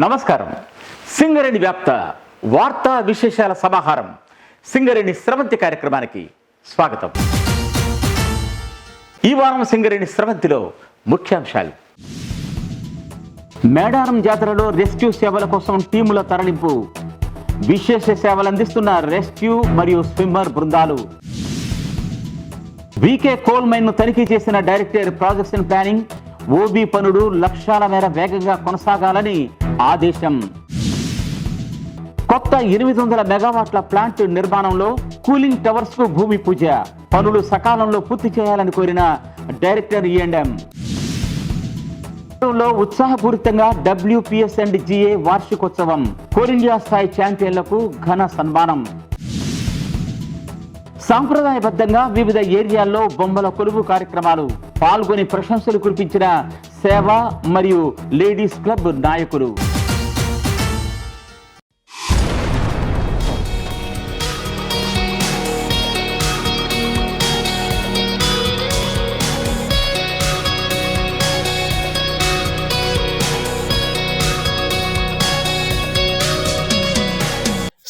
నమస్కారం. సింగరేణి వ్యాప్త వార్తా విశేషాల సమాహారం సింగరేణి స్రవంతి కార్యక్రమానికి స్వాగతం. ఈ వారం సింగరేణి స్రవంతిలో ముఖ్యాంశాలు: మేడారం జాతరలో రెస్క్యూ సేవల కోసం టీముల తరలింపు, విశేష సేవలు అందిస్తున్న రెస్క్యూ మరియు స్విమ్మర్ బృందాలు, వీకే కోల్ మైన్ ను తనిఖీ చేసిన director projects and planning, OB పనులు లక్ష్యాల మేర వేగంగా కొనసాగాలని ఆదేశం, కొత్త 800 మెగావాట్ల ప్లాంట్ నిర్మాణంలో కూలింగ్ టవర్స్ కు భూమి పూజ, పనులు సకాలంలో పూర్తి చేయాలని కోరిన director E&M. ఉత్సాహపూరితంగా WPS and GA వార్షికోత్సవం, కోల్ ఇండియా స్థాయి ఛాంపియన్లకు ఘన సన్మానం, సాంప్రదాయబద్ధంగా వివిధ ఏరియాల్లో బొమ్మల కొలువు కార్యక్రమాలు, పాల్గొని ప్రశంసలు కురిపించిన సేవ మరియు లేడీస్ క్లబ్ నాయకులు.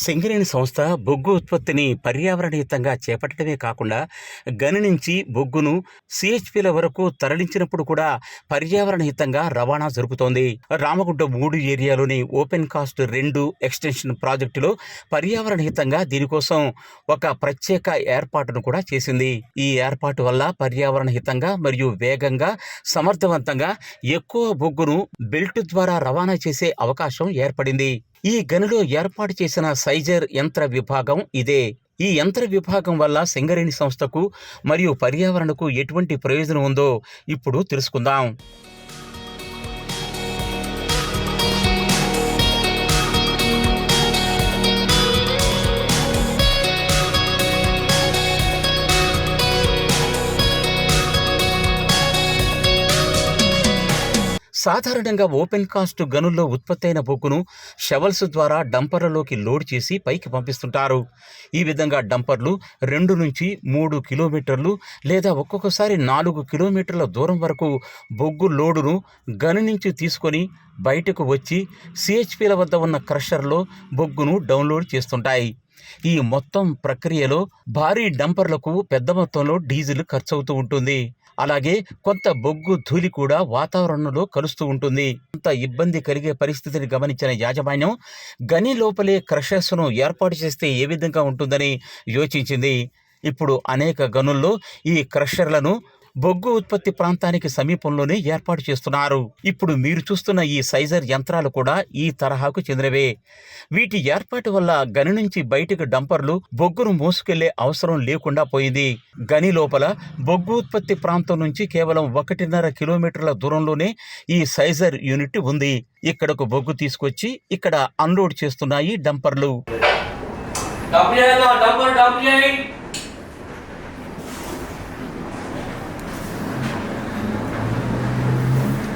సింగరేణి సంస్థ బొగ్గు ఉత్పత్తిని పర్యావరణయుతంగా చేపట్టడమే కాకుండా గని నుంచి బొగ్గును CHPల వరకు తరలించినప్పుడు కూడా పర్యావరణయుతంగా రవాణా జరుపుతోంది. రామగుండం 3 ఏరియాలోని ఓపెన్ కాస్ట్ 2 ఎక్స్టెన్షన్ ప్రాజెక్టులో పర్యావరణయుతంగా దీనికోసం ఒక ప్రత్యేక ఏర్పాటును కూడా చేసింది. ఈ ఏర్పాటు వల్ల పర్యావరణహితంగా మరియు వేగంగా సమర్థవంతంగా ఎక్కువ బొగ్గును బెల్ట్ ద్వారా రవాణా చేసే అవకాశం ఏర్పడింది. ఈ గనిలో ఏర్పాటు చేసిన సైజర్ యంత్ర విభాగం ఇదే. ఈ యంత్ర విభాగం వల్ల సింగరేణి సంస్థకు మరియు పర్యావరణకు ఎటువంటి ప్రయోజనం ఉందో ఇప్పుడు తెలుసుకుందాం. సాధారణంగా ఓపెన్ కాస్ట్ గనుల్లో ఉత్పత్తైన బొగ్గును షవల్స్ ద్వారా డంపర్లలోకి లోడ్ చేసి పైకి పంపిస్తుంటారు. ఈ విధంగా డంపర్లు 2 నుంచి 3 కిలోమీటర్లు లేదా ఒక్కొక్కసారి 4 కిలోమీటర్ల దూరం వరకు బొగ్గు లోడును గని నుంచి తీసుకొని బయటకు వచ్చి CHPల వద్ద ఉన్న క్రషర్లో బొగ్గును డౌన్లోడ్ చేస్తుంటాయి. ఈ మొత్తం ప్రక్రియలో భారీ డంపర్లకు పెద్ద మొత్తంలో డీజిల్ ఖర్చవుతూ ఉంటుంది. అలాగే కొంత బొగ్గు ధూళి కూడా వాతావరణంలో కలుస్తూ ఉంటుంది. కొంత ఇబ్బంది కలిగే పరిస్థితిని గమనించిన యాజమాన్యం గని లోపలే క్రషర్స్ను ఏర్పాటు చేస్తే ఏ విధంగా ఉంటుందని యోచించింది. ఇప్పుడు అనేక గనుల్లో ఈ క్రషర్లను బొగ్గు ఉత్పత్తి ప్రాంతానికి సమీపంలోనే ఏర్పాటు చేస్తున్నారు. ఇప్పుడు మీరు చూస్తున్న ఈ సైజర్ యంత్రాలు కూడా ఈ తరహాకు చెందినవే. వీటి ఏర్పాటు వల్ల గని నుంచి బయటకు డంపర్లు బొగ్గును మోసుకెళ్లే అవసరం లేకుండా పోయింది. గని లోపల బొగ్గు ఉత్పత్తి ప్రాంతం నుంచి కేవలం 1.5 కిలోమీటర్ల దూరంలోనే ఈ సైజర్ యూనిట్ ఉంది. ఇక్కడకు బొగ్గు తీసుకొచ్చి ఇక్కడ అన్లోడ్ చేస్తున్నాయి డంపర్లు.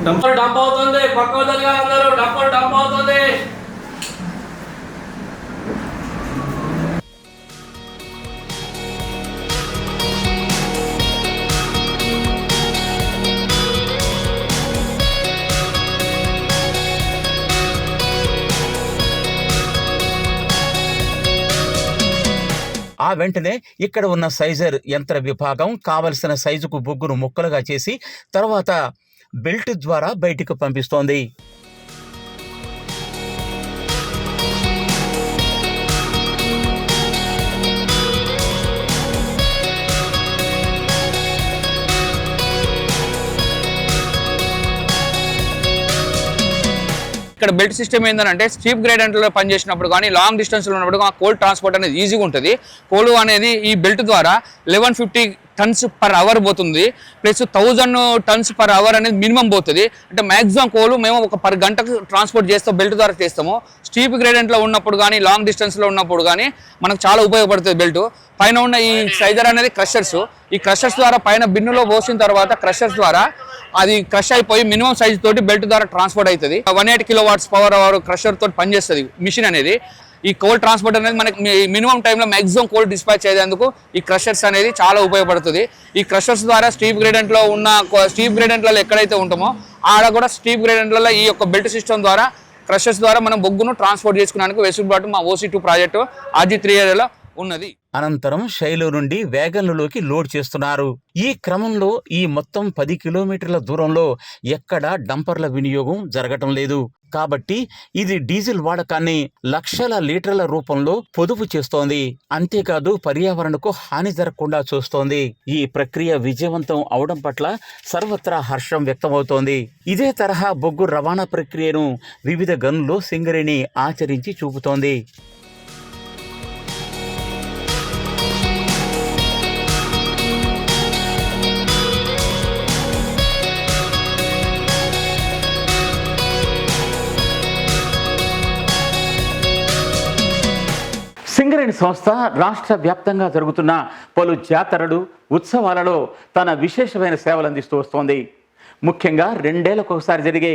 డంపర్ డంప్ అవుతుంది. పక్క వదలుగా అందరూ డంపర్ డంప్ అవుతుంది. ఆ వెంటనే ఇక్కడ ఉన్న సైజర్ యంత్ర విభాగం కావలసిన సైజుకు బొగ్గును ముక్కలుగా చేసి తర్వాత బెల్ట్ ద్వారా బయటికి పంపిస్తోంది. ఇక్కడ బెల్ట్ సిస్టమ్ ఏంటంటే స్ట్రీప్ గ్రేడెంట్లో పనిచేసినప్పుడు కానీ లాంగ్ డిస్టెన్స్లో ఉన్నప్పుడు కోల్ ట్రాన్స్పోర్ట్ అనేది ఈజీగా ఉంటుంది. కోల్ అనేది ఈ బెల్ట్ ద్వారా 1150 టన్స్ పర్ అవర్ పోతుంది. ప్లస్ 1000 టన్స్ పర్ అవర్ అనేది మినిమం పోతుంది. అంటే మ్యాక్సిమం కోలు మేము ఒక పర్ గంటకు ట్రాన్స్పోర్ట్ చేస్తాం, బెల్ట్ ద్వారా చేస్తాము. స్ట్రీప్ గ్రేడెంట్లో ఉన్నప్పుడు కానీ లాంగ్ డిస్టెన్స్లో ఉన్నప్పుడు కానీ మనకు చాలా ఉపయోగపడుతుంది బెల్ట్. పైన ఉన్న ఈ సైజర్ అనేది క్రషర్స్. ఈ క్రషర్స్ ద్వారా పైన బిన్నులో పోసిన తర్వాత క్రషర్స్ ద్వారా అది క్రష్ అయిపోయి మినిమం సైజ్ తోటి బెల్ట్ ద్వారా ట్రాన్స్పోర్ట్ అవుతుంది. 180 కిలోవాట్స్ పవర్ అవర్ క్రషర్ తోటి పనిచేస్తుంది మిషన్ అనేది. ఈ కోల్ ట్రాన్స్పోర్ట్ అనేది మనకి మినిమం టైంలో మ్యాక్సిమం కోల్ డిస్పాచ్ అయ్యేందుకు ఈ క్రషర్స్ అనేది చాలా ఉపయోగపడుతుంది. ఈ క్రషర్స్ ద్వారా స్టీప్ గ్రేడెంట్లో ఉన్న స్టీప్ గ్రేడెంట్లలో ఎక్కడైతే ఉంటామో ఆడ కూడా స్టీప్ గ్రేడెంట్లలో ఈ యొక్క బెల్ట్ సిస్టమ్ ద్వారా క్రషర్స్ ద్వారా మనం బొగ్గును ట్రాన్స్పోర్ట్ చేసుకున్నానికి వెసులుబాటు మా OC2 ప్రాజెక్టు RG3 ఏరియాలో ఉన్నది. అనంతరం శైలు నుండి వ్యాగన్లలోకి లోడ్ చేస్తున్నారు. ఈ క్రమంలో ఈ మొత్తం 10 కిలోమీటర్ల దూరంలో ఎక్కడా డంపర్ల వినియోగం జరగటం లేదు. కాబట్టి ఇది డీజిల్ వాడకాన్ని లక్షల లీటర్ల రూపంలో పొదుపు చేస్తోంది. అంతేకాదు పర్యావరణకు హాని జరగకుండా చూస్తోంది. ఈ ప్రక్రియ విజయవంతం అవడం పట్ల సర్వత్రా హర్షం వ్యక్తమవుతోంది. ఇదే తరహా బొగ్గు రవాణా ప్రక్రియను వివిధ గనుల్లో సింగరేణి ఆచరించి చూపుతోంది. సింగరేణి సంస్థ రాష్ట్ర వ్యాప్తంగా జరుగుతున్న పలు జాతరలు, ఉత్సవాలలో తన విశేషమైన సేవలు అందిస్తూ వస్తోంది. ముఖ్యంగా 2 ఏళ్లకు ఒకసారి జరిగే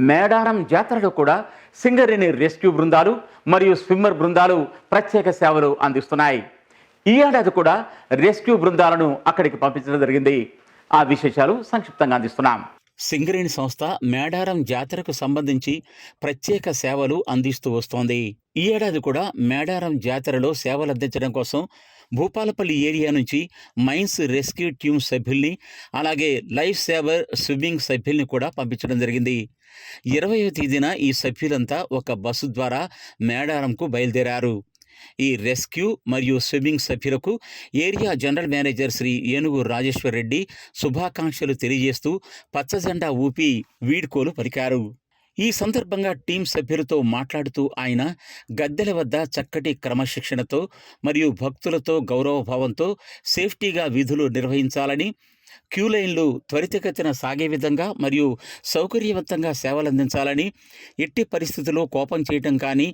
మేడారం జాతరలో కూడా సింగరేణి రెస్క్యూ బృందాలు మరియు స్విమ్మర్ బృందాలు ప్రత్యేక సేవలు అందిస్తున్నాయి. ఈ ఏడాది కూడా రెస్క్యూ బృందాలను అక్కడికి పంపించడం జరిగింది. ఆ విశేషాలు సంక్షిప్తంగా అందిస్తున్నాం. సింగరేణి సంస్థ మేడారం జాతరకు సంబంధించి ప్రత్యేక సేవలు అందిస్తూ వస్తోంది. ఈ ఏడాది కూడా మేడారం జాతరలో సేవలు అందించడం కోసం భూపాలపల్లి ఏరియా నుంచి మైన్స్ రెస్క్యూ టీమ్ సభ్యుల్ని, అలాగే లైఫ్ సేవర్ స్విమ్మింగ్ సభ్యుల్ని కూడా పంపించడం జరిగింది. 20వ తేదీన ఈ సభ్యులంతా ఒక బస్సు ద్వారా మేడారంకు బయలుదేరారు. ఈ రెస్క్యూ మరియు స్విమ్మింగ్ సభ్యులకు ఏరియా జనరల్ మేనేజర్ శ్రీ ఏనుగు రాజేశ్వర్ రెడ్డి శుభాకాంక్షలు తెలియజేస్తూ పచ్చజెండా ఊపి వీడ్కోలు పలికారు. ఈ సందర్భంగా టీం సభ్యులతో మాట్లాడుతూ ఆయన గద్దెల వద్ద చక్కటి క్రమశిక్షణతో మరియు భక్తులతో గౌరవభావంతో సేఫ్టీగా విధులు నిర్వహించాలని, క్యూలైన్లు త్వరితగతిన సాగే విధంగా మరియు సౌకర్యవంతంగా సేవలందించాలని, ఎట్టి పరిస్థితుల్లో కోపం చేయటం కానీ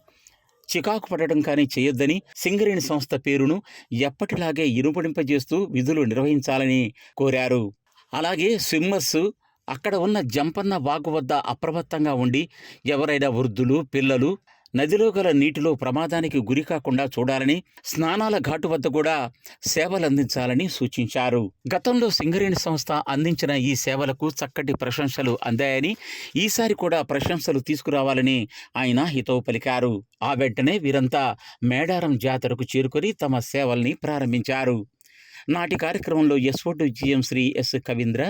చికాకు పడటం కానీ చేయొద్దని, సింగరేణి సంస్థ పేరును ఎప్పటిలాగే ఇనుపడింపజేస్తూ విధులు నిర్వహించాలని కోరారు. అలాగే స్విమ్మర్స్ అక్కడ ఉన్న జంపన్న వాగు వద్ద అప్రమత్తంగా ఉండి ఎవరైనా వృద్ధులు, పిల్లలు నదిలో గల నీటిలో ప్రమాదానికి గురి కాకుండా చూడాలని, స్నానాల ఘాటు వద్ద కూడా సేవలు అందించాలని సూచించారు. గతంలో సింగరేణి సంస్థ అందించిన ఈ సేవలకు చక్కటి ప్రశంసలు అందాయని, ఈసారి కూడా ప్రశంసలు తీసుకురావాలని ఆయన హితవు పలికారు. ఆ వెంటనే వీరంతా మేడారం జాతరకు చేరుకొని తమ సేవల్ని ప్రారంభించారు. నాటి కార్యక్రమంలో SO2 GM Shri S Kavindra,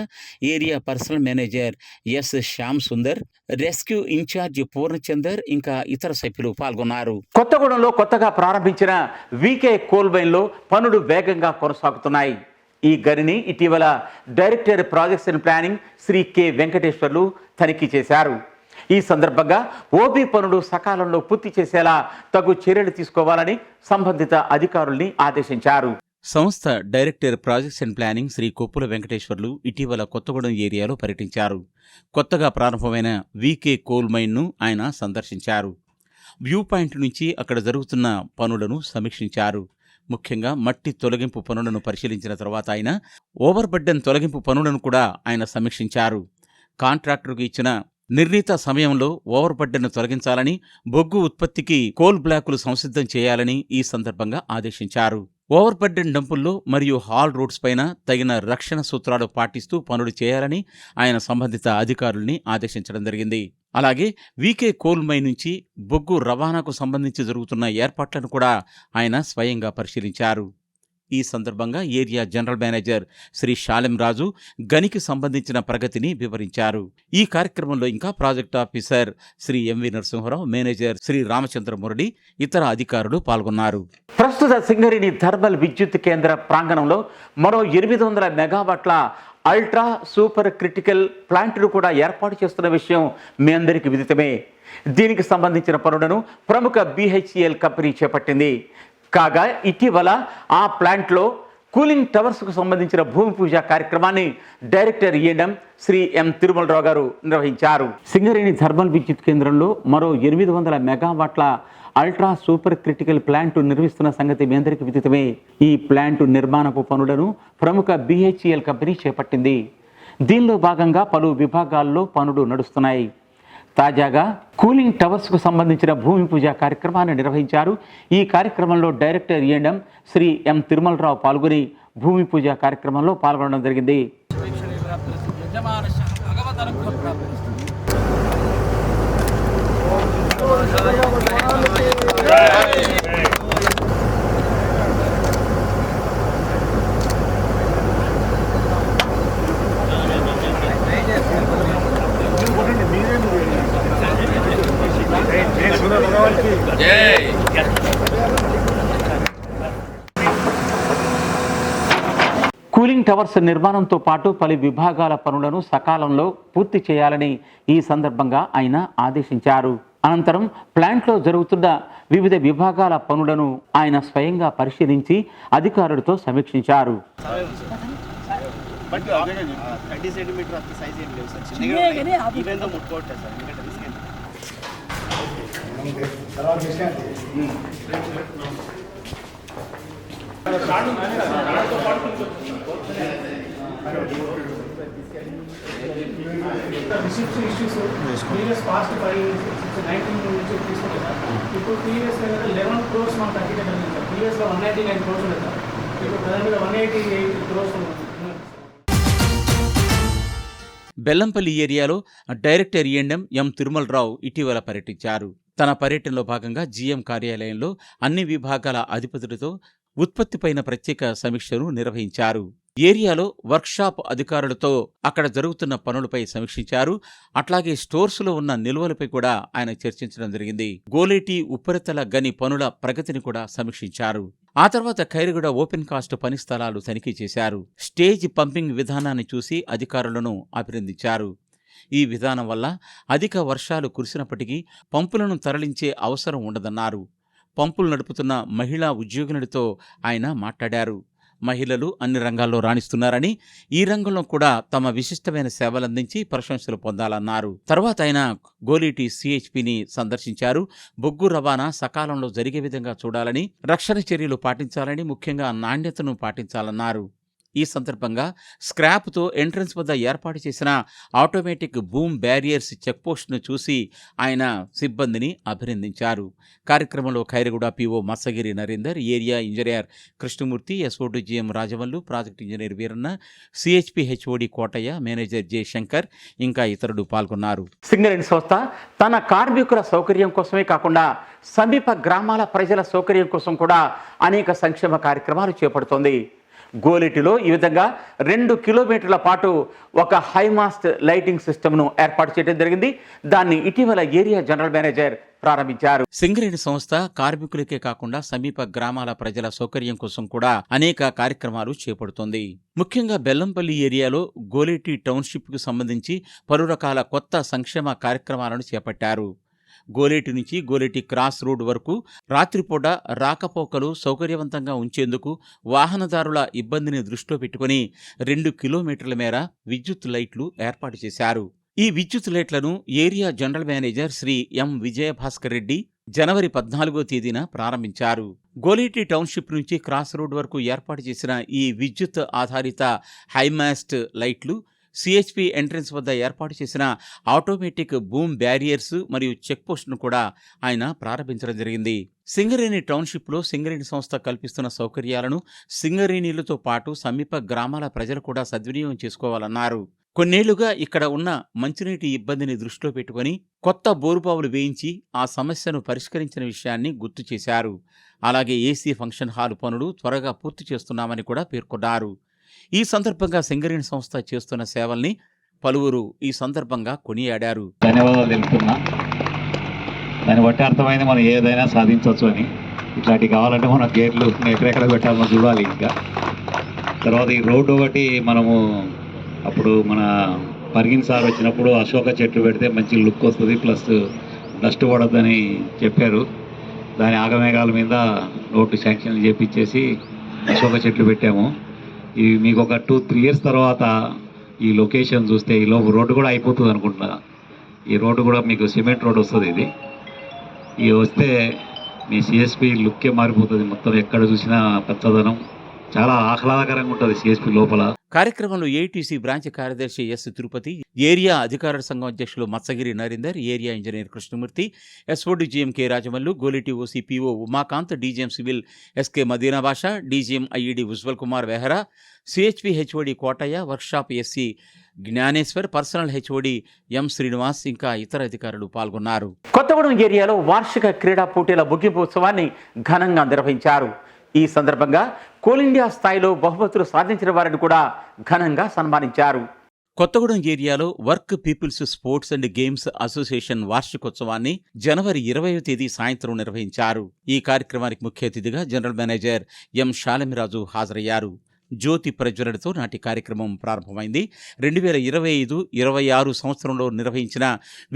area personnel manager S Shyam Sundar, rescue in charge Purnachander ఇంకా ఇతర సభ్యులు పాల్గొన్నారు. కొత్తగూడెంలో కొత్తగా ప్రారంభించిన VK కోల్ మైన్లో పనులు వేగంగా కొనసాగుతున్నాయి. ఈ గనిని ఇటీవల director projects and planning Shri K Venkateswarlu తనిఖీ చేశారు. ఈ సందర్భంగా OB పనులు సకాలంలో పూర్తి చేసేలా తగు చర్యలు తీసుకోవాలని సంబంధిత అధికారుల్ని ఆదేశించారు. సంస్థ director projects and planning Shri Koppula Venkateswarlu ఇటీవల కొత్తగూడెం ఏరియాలో పర్యటించారు. కొత్తగా ప్రారంభమైన VK కోల్ మైన్ను ఆయన సందర్శించారు. వ్యూ పాయింట్ నుంచి అక్కడ జరుగుతున్న పనులను సమీక్షించారు. ముఖ్యంగా మట్టి తొలగింపు పనులను పరిశీలించిన తర్వాత ఆయన ఓవర్ బర్డెన్ తొలగింపు పనులను కూడా ఆయన సమీక్షించారు. కాంట్రాక్టర్కు ఇచ్చిన నిర్ణీత సమయంలో ఓవర్ బర్డెన్ను తొలగించాలని, బొగ్గు ఉత్పత్తికి కోల్ బ్లాకులు సంసిద్ధం చేయాలని ఈ సందర్భంగా ఆదేశించారు. ఓవర్ బర్డెన్ డంపుల్లో మరియు హాల్ రోడ్స్ పైన తగిన రక్షణ సూత్రాలు పాటిస్తూ పనులు చేయాలని ఆయన సంబంధిత అధికారుల్ని ఆదేశించడం జరిగింది. అలాగే VK కోల్ మైన్ నుంచి బొగ్గు రవాణాకు సంబంధించి జరుగుతున్న ఏర్పాట్లను కూడా ఆయన స్వయంగా పరిశీలించారు. ఈ సందర్భంగా area general manager Shri Shalem Raju గనికి సంబంధించిన ప్రగతిని వివరించారు. ఈ కార్యక్రమంలో ఇంకా project officer Shri MV Narasimharao, manager Shri Ramachandra Murali, ఇతర అధికారులు పాల్గొన్నారు. ప్రస్తుత సింగరేణి థర్మల్ విద్యుత్ కేంద్ర ప్రాంగణంలో మరో 800 మెగావాట్ల అల్ట్రా సూపర్ క్రిటికల్ ప్లాంట్ను కూడా ఏర్పాటు చేస్తున్న విషయం మీ అందరికీ విదితమే. దీనికి సంబంధించిన పనులను ప్రముఖ BHEL కంపెనీ చేపట్టింది. కాగా ఇటీవల ఆ ప్లాంట్లో కూలింగ్ టవర్స్కు సంబంధించిన భూమి పూజ కార్యక్రమాన్ని director E&M Shri M Tirumalarao గారు నిర్వహించారు. సింగరేణి థర్మల్ విద్యుత్ కేంద్రంలో మరో 800 మెగావాట్ల అల్ట్రా సూపర్ క్రిటికల్ ప్లాంట్ నిర్మిస్తున్న సంగతి మీ అందరికీ విదితమే. ఈ ప్లాంట్ నిర్మాణపు పనులను ప్రముఖ BHEL కంపెనీ చేపట్టింది. దీనిలో భాగంగా పలు విభాగాల్లో పనులు నడుస్తున్నాయి. తాజాగా కూలింగ్ టవర్స్కు సంబంధించిన భూమి పూజ కార్యక్రమాన్ని నిర్వహించారు. ఈ కార్యక్రమంలో director E&M Shri M Tirumalarao పాల్గొని భూమి పూజ కార్యక్రమంలో పాల్గొనడం జరిగింది. కూలింగ్ టవర్స్ నిర్మాణంతో పాటు పలు విభాగాల పనులను సకాలంలో పూర్తి చేయాలని ఈ సందర్భంగా ఆయన ఆదేశించారు. అనంతరం ప్లాంట్లో జరుగుతున్న వివిధ విభాగాల పనులను ఆయన స్వయంగా పరిశీలించి అధికారులతో సమీక్షించారు. ఇప్పుడు ప్రీవియస్ 11 crores మనం తగ్గించగలిగాం సార్. ప్రీవియస్గా 199 crores ఉంది సార్. ఇప్పుడు ప్రధానంగా 188 crores ఉంది. బెల్లంపల్లి ఏరియాలో డైరెక్టర్ ఈఎండ్ఎం ఎం తిరుమలరావు ఇటీవల పర్యటించారు. తన పర్యటనలో భాగంగా జీఎం కార్యాలయంలో అన్ని విభాగాల అధిపతులతో ఉత్పత్తిపైన ప్రత్యేక సమీక్షను నిర్వహించారు. ఏరియాలో వర్క్షాప్ అధికారులతో అక్కడ జరుగుతున్న పనులపై సమీక్షించారు. అట్లాగే స్టోర్స్లో ఉన్న నిల్వలపై కూడా ఆయన చర్చించడం జరిగింది. గోలేటి ఉపరితల గని పనుల ప్రగతిని కూడా సమీక్షించారు. ఆ తర్వాత ఖైరగూడ ఓపెన్ కాస్ట్ పని స్థలాలు తనిఖీ చేశారు. స్టేజ్ పంపింగ్ విధానాన్ని చూసి అధికారులను అభినందించారు. ఈ విధానం వల్ల అధిక వర్షాలు కురిసినప్పటికీ పంపులను తరలించే అవసరం ఉండదన్నారు. పంపులు నడుపుతున్న మహిళా ఉద్యోగినుడితో ఆయన మాట్లాడారు. మహిళలు అన్ని రంగాల్లో రాణిస్తున్నారని, ఈ రంగంలో కూడా తమ విశిష్టమైన సేవలందించి ప్రశంసలు పొందాలన్నారు. తర్వాత ఆయన గోలేటి సిహెచ్పిని సందర్శించారు. బొగ్గు రవాణా సకాలంలో జరిగే విధంగా చూడాలని, రక్షణ చర్యలు పాటించాలని, ముఖ్యంగా నాణ్యతను పాటించాలన్నారు. ఈ సందర్భంగా స్క్రాప్తో ఎంట్రన్స్ వద్ద ఏర్పాటు చేసిన ఆటోమేటిక్ బూమ్ బ్యారియర్స్ చెక్పోస్ట్ను చూసి ఆయన సిబ్బందిని అభినందించారు. కార్యక్రమంలో Khairaguda PO Matsagiri Narender, area engineer Krishnamurthy, SOD GM Rajavallu, project engineer Veeranna, CHP HOD Kotaiah, manager J Shankar ఇంకా ఇతరులు పాల్గొన్నారు. సింగరేణి సంస్థ తన కార్మికుల సౌకర్యం కోసమే కాకుండా సమీప గ్రామాల ప్రజల సౌకర్యం కోసం కూడా అనేక సంక్షేమ కార్యక్రమాలు చేపడుతోంది. గోలేటిలో ఈ విధంగా 2 కిలోమీటర్ల పాటు ఒక హైమాస్ట్ లైటింగ్ సిస్టమ్ను ఏర్పాటు చేయడం జరిగింది. దాన్ని ఇటీవల ఏరియా జనరల్ మేనేజర్ ప్రారంభించారు. సింగరేణి సంస్థ కార్మికులకే కాకుండా సమీప గ్రామాల ప్రజల సౌకర్యం కోసం కూడా అనేక కార్యక్రమాలు చేపడుతోంది. ముఖ్యంగా బెల్లంపల్లి ఏరియాలో గోలేటి టౌన్షిప్కు సంబంధించి పలు రకాల కొత్త సంక్షేమ కార్యక్రమాలను చేపట్టారు. గోలేటి నుంచి గోలేటి క్రాస్ రోడ్ వరకు రాత్రిపూట రాకపోకలు సౌకర్యవంతంగా ఉంచేందుకు వాహనదారుల ఇబ్బందిని దృష్టిలో పెట్టుకుని 2 కిలోమీటర్ల మేర విద్యుత్ లైట్లు ఏర్పాటు చేశారు. ఈ విద్యుత్ లైట్లను ఏరియా జనరల్ మేనేజర్ శ్రీ ఎం విజయభాస్కర్ రెడ్డి జనవరి 14వ తేదీన ప్రారంభించారు. గోలేటి టౌన్షిప్ నుంచి క్రాస్ రోడ్ వరకు ఏర్పాటు చేసిన ఈ విద్యుత్ ఆధారిత హైమాస్ట్ లైట్లు సిహెచ్పి ఎంట్రన్స్ వద్ద ఏర్పాటు చేసిన ఆటోమేటిక్ బూమ్ బ్యారియర్స్ మరియు చెక్పోస్ట్ను కూడా ఆయన ప్రారంభించడం జరిగింది. సింగరేణి టౌన్షిప్లో సింగరేణి సంస్థ కల్పిస్తున్న సౌకర్యాలను సింగరేణిలతో పాటు సమీప గ్రామాల ప్రజలు కూడా సద్వినియోగం చేసుకోవాలన్నారు. కొన్నేళ్లుగా ఇక్కడ ఉన్న మంచినీటి ఇబ్బందిని దృష్టిలో పెట్టుకుని కొత్త బోరుబావులు వేయించి ఆ సమస్యను పరిష్కరించిన విషయాన్ని గుర్తు చేశారు. అలాగే ఏసీ ఫంక్షన్ హాల్ పనులు త్వరగా పూర్తి చేస్తున్నామని కూడా పేర్కొన్నారు. ఈ సందర్భంగా సింగరేణి సంస్థ చేస్తున్న సేవల్ని పలువురు ఈ సందర్భంగా కొనియాడారు. ధన్యవాదాలు తెలుపుతున్నా. దాన్ని బట్టి అర్థమైంది మనం ఏదైనా సాధించవచ్చు అని. ఇట్లాంటివి కావాలంటే మనం గేట్లు ఎక్కడెక్కడ పెట్టాలో చూడాలి. ఇంకా తర్వాత ఈ రోడ్డు ఒకటి మనము అప్పుడు మన పరిగిన్ సార్ వచ్చినప్పుడు అశోక చెట్లు పెడితే మంచి లుక్ వస్తుంది, ప్లస్ డస్ట్ పడద్దని చెప్పారు. దాని ఆగమేఘాల మీద రోడ్డు శాంక్షన్ చేపించేసి అశోక చెట్లు పెట్టాము. ఇవి మీకు ఒక 2-3 years తర్వాత ఈ లొకేషన్ చూస్తే ఈ లోపు రోడ్డు కూడా అయిపోతుంది అనుకుంటున్నా. ఈ రోడ్డు కూడా మీకు సిమెంట్ రోడ్ వస్తుంది. ఇది వస్తే మీ సిఎస్పి లుక్కే మారిపోతుంది. మొత్తం ఎక్కడ చూసినా పచ్చదనం, చాలా ఆహ్లాదకరంగా ఉంటుంది సిఎస్పి లోపల. కార్యక్రమంలో ఏటీసీ బ్రాంచ్ కార్యదర్శి ఎస్ తిరుపతి, ఏరియా అధికారుల సంఘం అధ్యక్షులు Matsagiri Narender, area engineer Krishnamurthy, SOD GM K Rajamallu, Goleti OCPO Umakant, DGM civil SK Madina Basha, DGM IED Ujjwal Kumar Vehara, CHP HOD Kotaiah, workshop SC Gnaneshwar, personnel HOD M Srinivas ఇంకా ఇతర అధికారులు పాల్గొన్నారు. కొత్తగూడెం ఏరియాలో వార్షిక క్రీడా పోటీల ముగింపు ఉత్సవాన్ని ఘనంగా నిర్వహించారు. ఈ సందర్భంగా కోల్ ఇండియా స్థాయిలో బహుమతులు సాధించిన వారిని కూడా ఘనంగా సన్మానించారు. కొత్తగూడెం ఏరియాలో work people's sports and games association వార్షికోత్సవాన్ని జనవరి 20వ తేదీ సాయంత్రం నిర్వహించారు. ఈ కార్యక్రమానికి ముఖ్య అతిథిగా జనరల్ మేనేజర్ ఎం శాలిమిరాజు హాజరయ్యారు. జ్యోతి ప్రజ్వలనతో నాటి కార్యక్రమం ప్రారంభమైంది. 2025-26 సంవత్సరంలో నిర్వహించిన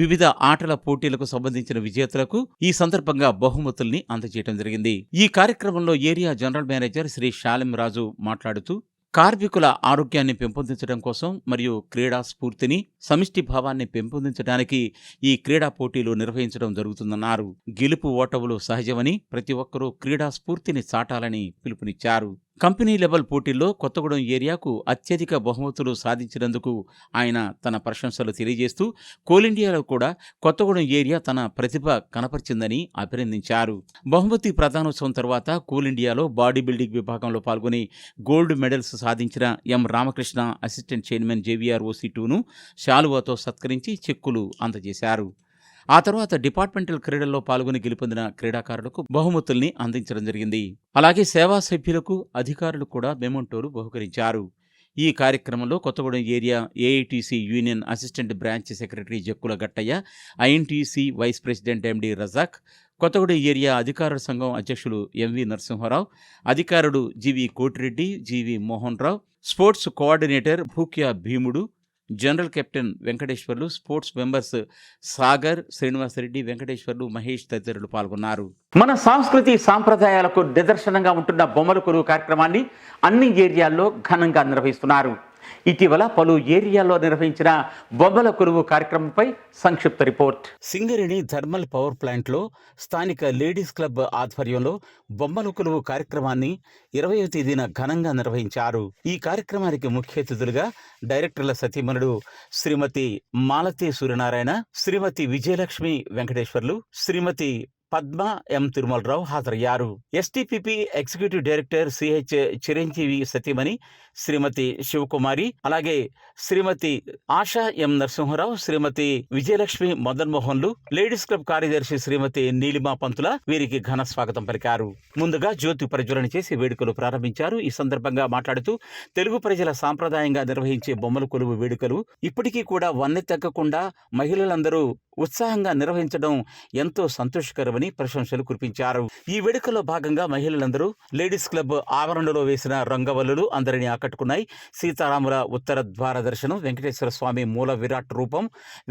వివిధ ఆటల పోటీలకు సంబంధించిన విజేతలకు ఈ సందర్భంగా బహుమతుల్ని అందజేయడం జరిగింది. ఈ కార్యక్రమంలో ఏరియా జనరల్ మేనేజర్ శ్రీ శాలిమిరాజు మాట్లాడుతూ కార్మికుల ఆరోగ్యాన్ని పెంపొందించడం కోసం మరియు క్రీడా స్ఫూర్తిని, సమిష్టి భావాన్ని పెంపొందించడానికి ఈ క్రీడా పోటీలు నిర్వహించడం జరుగుతుందన్నారు. గెలుపు ఓటములు సహజమని ప్రతి ఒక్కరూ క్రీడా స్ఫూర్తిని చాటాలని పిలుపునిచ్చారు. కంపెనీ లెవెల్ పోటీల్లో కొత్తగూడెం ఏరియాకు అత్యధిక బహుమతులు సాధించినందుకు ఆయన తన ప్రశంసలు తెలియజేస్తూ కోల్ ఇండియాలో కూడా కొత్తగూడెం ఏరియా తన ప్రతిభ కనపరిచిందని అభినందించారు. బహుమతి ప్రదానోత్సవం తర్వాత కోల్ ఇండియాలో బాడీ బిల్డింగ్ విభాగంలో పాల్గొని గోల్డ్ మెడల్స్ సాధించిన ఎం రామకృష్ణ అసిస్టెంట్ చైర్మన్ JVROC2ను శాలువాతో సత్కరించి చెక్కులు అందజేశారు. ఆ తర్వాత డిపార్ట్మెంటల్ క్రీడల్లో పాల్గొని గెలుపొందిన క్రీడాకారులకు బహుమతుల్ని అందించడం జరిగింది. అలాగే సేవా సభ్యులకు, అధికారులు కూడా మెమోంటోలు బహుకరించారు. ఈ కార్యక్రమంలో Kothagudem area AITC union assistant branch secretary Jakkula Gattaiah, INTC vice president MD Razak, Kothagudem area అధికారుల సంఘం అధ్యక్షులు MV నరసింహారావు, అధికారుడు GV Kotireddy, GV Mohan Rao, sports coordinator Bhukya Bheemudu, general captain Venkateswarlu, sports members Sagar, Srinivasareddy, Venkateswarlu, Mahesh తదితరులు పాల్గొన్నారు. మన సంస్కృతి సాంప్రదాయాలకు నిదర్శనంగా ఉంటున్న బొమ్మల కొలువు కార్యక్రమాన్ని అన్ని ఏరియాల్లో ఘనంగా నిర్వహిస్తున్నారు. ఇటీవల పలు ఏరియాల్లో నిర్వహించిన బొమ్మల కొలువు కార్యక్రమంపై సంక్షిప్త రిపోర్ట్. సింగరేణి థర్మల్ పవర్ ప్లాంట్లో స్థానిక లేడీస్ క్లబ్ ఆధ్వర్యంలో బొమ్మల కొలువు కార్యక్రమాన్ని 20వ తేదీన ఘనంగా నిర్వహించారు. ఈ కార్యక్రమానికి ముఖ్య అతిథులుగా డైరెక్టర్ల సతీమణుడు శ్రీమతి మాలతి సూర్యనారాయణ, శ్రీమతి విజయలక్ష్మి వెంకటేశ్వర్లు, శ్రీమతి పద్మా M తిరుమలరావు హాజరయ్యారు. STPP executive director CH Chiranjeevi సతీమణి శ్రీమతి శివకుమారి, అలాగే శ్రీమతి ఆశా M నరసింహారావు, శ్రీమతి విజయలక్ష్మి మదన్ మోహన్లు, లేడీస్ క్లబ్ కార్యదర్శి శ్రీమతి నీలిమా పంతుల వీరికి ఘన స్వాగతం పలికారు. ముందుగా జ్యోతి ప్రజ్వలన చేసి వేడుకలు ప్రారంభించారు. ఈ సందర్భంగా మాట్లాడుతూ తెలుగు ప్రజల సాంప్రదాయంగా నిర్వహించే బొమ్మల కొలువు వేడుకలు ఇప్పటికీ కూడా వన్నె తగ్గకుండా మహిళలందరూ ఉత్సాహంగా నిర్వహించడం ఎంతో సంతోషకరమని ప్రశంసలు కురిపించారు. ఈ వేడుకలో భాగంగా మహిళలందరూ లేడీస్ క్లబ్ ఆవరణలో వేసిన రంగవల్లులు అందరినీ ఆకట్టుకున్నాయి. సీతారాముల ఉత్తర ద్వార దర్శనం, వెంకటేశ్వర స్వామి మూల విరాట్ రూపం,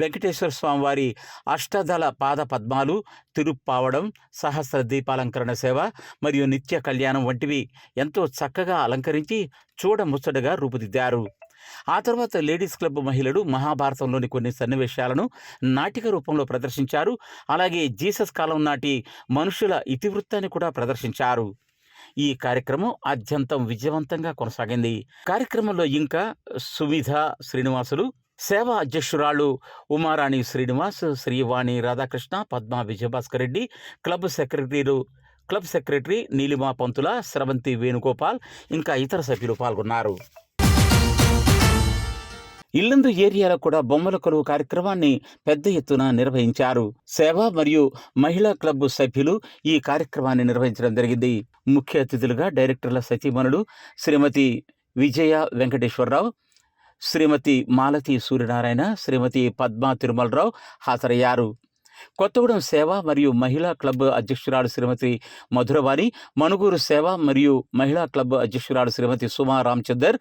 వెంకటేశ్వర స్వామి వారి అష్టదళ పాద పద్మాలు, తిరుప్పావడం, సహస్ర దీపాలంకరణ సేవ మరియు నిత్య కళ్యాణం వంటివి ఎంతో చక్కగా అలంకరించి చూడముచ్చటగా రూపుదిద్దారు. ఆ తర్వాత లేడీస్ క్లబ్ మహిళలు మహాభారతంలోని కొన్ని సన్నివేశాలను నాటిక రూపంలో ప్రదర్శించారు. అలాగే జీసస్ కాలం నాటి మనుషుల ఇతివృత్తాన్ని కూడా ప్రదర్శించారు. ఈ కార్యక్రమం ఆద్యంతం విజయవంతంగా కొనసాగింది. కార్యక్రమంలో ఇంకా సువిధ శ్రీనివాసులు, సేవా అధ్యక్షురాలు ఉమారాణి శ్రీనివాస్, శ్రీవాణి రాధాకృష్ణ, పద్మా విజయభాస్కర్ రెడ్డి, క్లబ్ సెక్రటరీ నీలిమా పంతుల, స్రవంతి వేణుగోపాల్, ఇంకా ఇతర సభ్యులు పాల్గొన్నారు. ఇల్లందు ఏరియాలో కూడా బొమ్మల కొలువు కార్యక్రమాన్ని పెద్ద ఎత్తున నిర్వహించారు. సేవ మరియు మహిళా క్లబ్ సభ్యులు ఈ కార్యక్రమాన్ని నిర్వహించడం జరిగింది. ముఖ్య అతిథులుగా డైరెక్టర్ల సతీమణులు శ్రీమతి విజయ వెంకటేశ్వరరావు, శ్రీమతి మాలతి సూర్యనారాయణ, శ్రీమతి పద్మా తిరుమలరావు హాజరయ్యారు. కొత్తగూడెం సేవ మరియు మహిళా క్లబ్ అధ్యక్షురాలు శ్రీమతి మధురవాణి, మనుగూరు సేవ మరియు మహిళా క్లబ్ అధ్యక్షురాలు శ్రీమతి సుమా రామచందర్,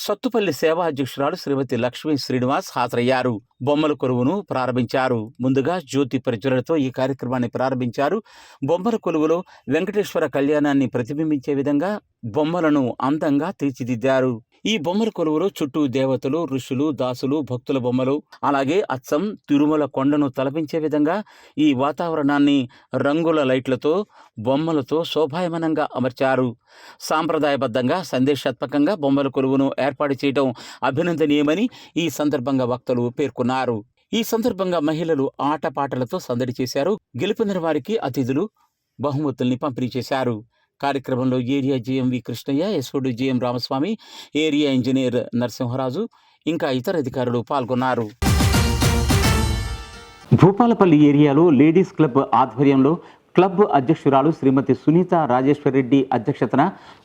సత్తుపల్లి సేవా అధ్యక్షురాలు శ్రీమతి లక్ష్మీ శ్రీనివాస్ హాజరయ్యారు. బొమ్మల కొలువును ప్రారంభించారు. ముందుగా జ్యోతి ప్రజ్వలనతో ఈ కార్యక్రమాన్ని ప్రారంభించారు. బొమ్మల కొలువులో వెంకటేశ్వర కళ్యాణాన్ని ప్రతిబింబించే విధంగా బొమ్మలను అందంగా తీర్చిదిద్దారు. ఈ బొమ్మల కొలువులో చుట్టూ దేవతలు, ఋషులు, దాసులు, భక్తుల బొమ్మలు, అలాగే అచ్చం తిరుమల కొండను తలపించే విధంగా ఈ వాతావరణాన్ని రంగుల లైట్లతో, బొమ్మలతో శోభాయమానంగా అమర్చారు. సాంప్రదాయబద్ధంగా సందేశాత్మకంగా బొమ్మల కొలువును ఏర్పాటు చేయడం అభినందనీయమని ఈ సందర్భంగా వక్తలు పేర్కొన్నారు. ఈ సందర్భంగా మహిళలు ఆటపాటలతో సందడి చేశారు. గెలుపొందిన వారికి అతిథులు బహుమతుల్ని పంపిణీ చేశారు. కార్యక్రమంలో area GMV Krishnaiah, SOD GM Ramaswamy, area engineer Narasimharaju, ఇంకా ఇతర అధికారులు పాల్గొన్నారు. భూపాలపల్లి ఏరియాలో లేడీస్ క్లబ్ ఆధ్వర్యంలో క్లబ్ అధ్యక్షురాలు శ్రీమతి సునీత రాజేశ్వర్ రెడ్డి అధ్యక్షతన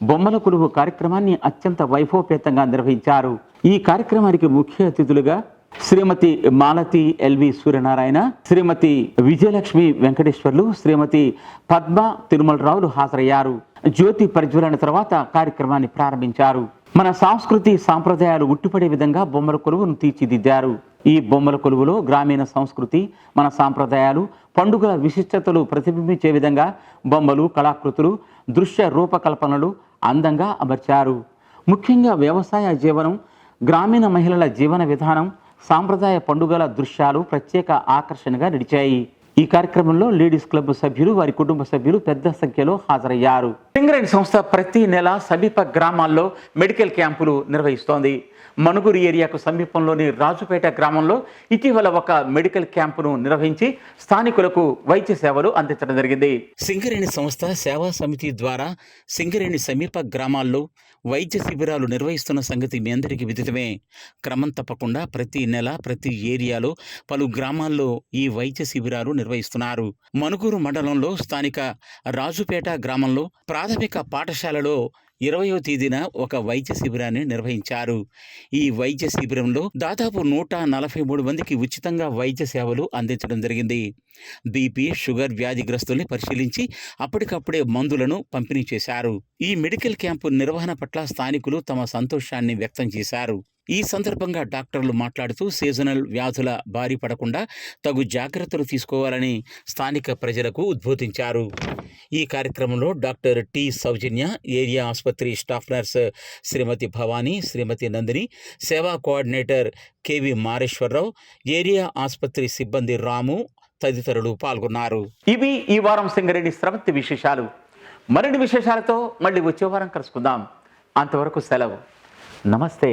బొమ్మల కొలువు కార్యక్రమాన్ని అత్యంత వైభవపేతంగా నిర్వహించారు. ఈ కార్యక్రమానికి ముఖ్య అతిథులుగా శ్రీమతి మాలతి ఎల్వి సూర్యనారాయణ, శ్రీమతి విజయలక్ష్మి వెంకటేశ్వర్లు, శ్రీమతి పద్మ తిరుమలరావులు హాజరయ్యారు. జ్యోతి ప్రజ్వలన తర్వాత కార్యక్రమాన్ని ప్రారంభించారు. మన సంస్కృతి సాంప్రదాయాలు ఉట్టిపడే విధంగా బొమ్మల కొలువును తీర్చిదిద్దారు. ఈ బొమ్మల కొలువులో గ్రామీణ సంస్కృతి, మన సాంప్రదాయాలు, పండుగల విశిష్టతలు ప్రతిబింబించే విధంగా బొమ్మలు, కళాకృతులు, దృశ్య రూపకల్పనలు అందంగా అమర్చారు. ముఖ్యంగా వ్యవసాయ జీవనం, గ్రామీణ మహిళల జీవన విధానం, సాంప్రదాయ పండుగల దృశ్యాలు ప్రత్యేక ఆకర్షణగా నిలిచాయి. ఈ కార్యక్రమంలో లేడీస్ క్లబ్ సభ్యులు, వారి కుటుంబ సభ్యులు పెద్ద సంఖ్యలో హాజరయ్యారు. సింగరేణి సంస్థ ప్రతి నెల సమీప గ్రామాల్లో మెడికల్ క్యాంపులు నిర్వహిస్తోంది. మనుగురు ఏరియాకు సమీపంలోని రాజుపేట గ్రామంలో ఇటీవల ఒక మెడికల్ క్యాంపును నిర్వహించి స్థానికులకు వైద్య సేవలు అందించడం జరిగింది. సింగరేణి సంస్థ సేవా సమితి ద్వారా సింగరేణి సమీప గ్రామాల్లో వైద్య శిబిరాలు నిర్వహిస్తున్న సంగతి మీ అందరికీ విదితమే. క్రమం తప్పకుండా ప్రతి నెల ప్రతి ఏరియాలో పలు గ్రామాల్లో ఈ వైద్య శిబిరాలు నిర్వహిస్తున్నారు. మనుగురు మండలంలో స్థానిక రాజుపేట గ్రామంలో ప్రాథమిక పాఠశాలలో 20వ తేదీన ఒక వైద్య శిబిరాన్ని నిర్వహించారు. ఈ వైద్య శిబిరంలో దాదాపు 143 మందికి ఉచితంగా వైద్య సేవలు అందించడం జరిగింది. బీపీ, షుగర్ వ్యాధిగ్రస్తుల్ని పరిశీలించి అప్పటికప్పుడే మందులను పంపిణీ చేశారు. ఈ మెడికల్ క్యాంపు నిర్వహణ పట్ల స్థానికులు తమ సంతోషాన్ని వ్యక్తం చేశారు. ఈ సందర్భంగా డాక్టర్లు మాట్లాడుతూ సీజనల్ వ్యాధుల బారి పడకుండా తగు జాగ్రత్తలు తీసుకోవాలని స్థానిక ప్రజలకు ఉద్బోధించారు. ఈ కార్యక్రమంలో డాక్టర్ టి సౌజన్య, ఏరియా ఆసుపత్రి స్టాఫ్ నర్స్ శ్రీమతి భవానీ, శ్రీమతి నందిని, సేవా కోఆర్డినేటర్ కెవి మారేశ్వరరావు, ఏరియా ఆసుపత్రి సిబ్బంది రాము తదితరులు పాల్గొన్నారు. ఇవి ఈ వారం సింగరేణి స్రవంతి విశేషాలు. మరిన్ని విశేషాలతో మళ్ళీ వచ్చే వారం కలుసుకుందాం. అంతవరకు సెలవు. నమస్తే.